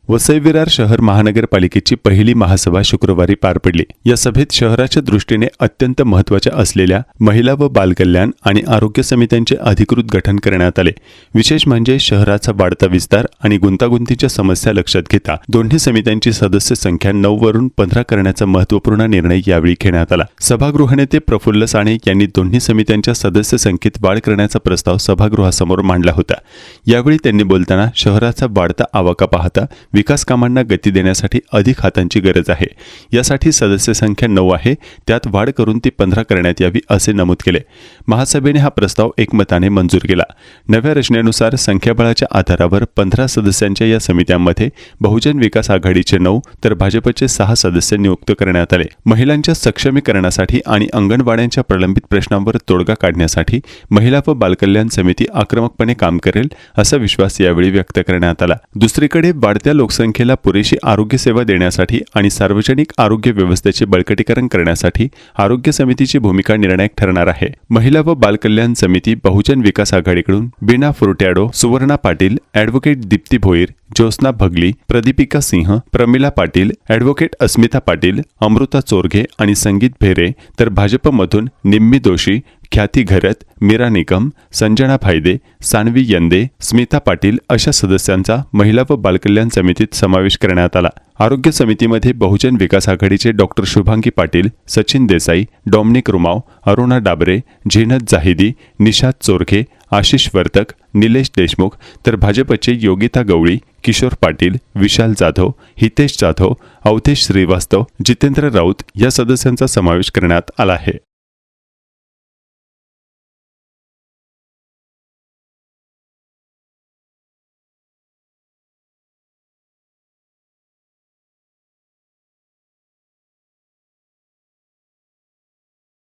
वसई विरार शहर महानगरपालिकेची पहिली महासभा शुक्रवारी पार पडली। या सभेत शहराच्या दृष्टीने अत्यंत महत्त्वाच्या असलेल्या महिला व बालकल्याण आणि आरोग्य समित्यांचे अधिकृत गठन करण्यात आले। विशेष म्हणजे शहराचा वाढता विस्तार आणि गुंतागुंतीच्या समस्या लक्षात घेता दोन्ही समित्यांची सदस्य संख्या 9 वरून 15 करण्याचा महत्त्वपूर्ण निर्णय यावेळी घेण्यात आला। सभागृह नेते प्रफुल्ल साणे यांनी दोन्ही समित्यांच्या सदस्य संख्येत वाढ करण्याचा प्रस्ताव सभागृहासमोर मांडला होता। यावेळी त्यांनी बोलताना शहराचा वाढता आवाका पाहता विकास कामांना गती देण्यासाठी अधिक हातांची गरज आहे। यासाठी सदस्य संख्या 9 आहे, त्यात वाढ करून ती 15 करण्यात यावी असे नमूद केले। महासभेने हा प्रस्ताव एकमताने मंजूर केला। नव्या रचनेनुसार संख्याबळाच्या आधारावर 15 सदस्यांच्या या समित्यांमध्ये बहुजन विकास आघाडीचे 9 तर भाजपचे 6 सदस्य नियुक्त करण्यात आले। महिलांच्या सक्षमीकरणासाठी आणि अंगणवाड्यांच्या प्रलंबित प्रश्नांवर तोडगा काढण्यासाठी महिला व बालकल्याण समिती आक्रमकपणे काम करेल असा विश्वास यावेळी व्यक्त करण्यात आला। दुसरीकडे वाढत्या लोकसंख्येला पुरेशी आरोग्य सेवा देण्यासाठी आणि सार्वजनिक आरोग्य व्यवस्थेचे बळकटीकरण करण्यासाठी आरोग्य समितीची भूमिका निर्णायक ठरणार आहे। महिला व बालकल्याण समिती बहुजन विकास आघाडीकडून बीना फुरट्याडो, सुवर्णा पाटील, ॲडव्होकेट दीप्ती भोईर, ज्योत्स्ना भगली, प्रदीपिका सिंह, प्रमिला पाटील, ॲडव्होकेट अस्मिता पाटील, अमृता चोरघे आणि संगीत भेरे, तर भाजपमधून निम्मी दोशी, ख्याती घरत, मीरा निकम, संजना फायदे, सानवी यंदे, स्मिता पाटील अशा सदस्यांचा महिला व बालकल्याण समितीत समावेश करण्यात आला। आरोग्य समितीमध्ये बहुजन विकास आघाडीचे डॉक्टर शुभांगी पाटील, सचिन देसाई, डॉमिनिक रुमाव, अरुणा डाबरे, झीनत जाहिदी, निशाद चोरघे, आशिष वर्तक, निलेश देशमुख, तर भाजपचे योगिता गवळी, किशोर पाटील, विशाल जाधव, हितेश जाधव, अवधेश श्रीवास्तव, जितेंद्र राऊत या सदस्यांचा समावेश करण्यात आला आहे।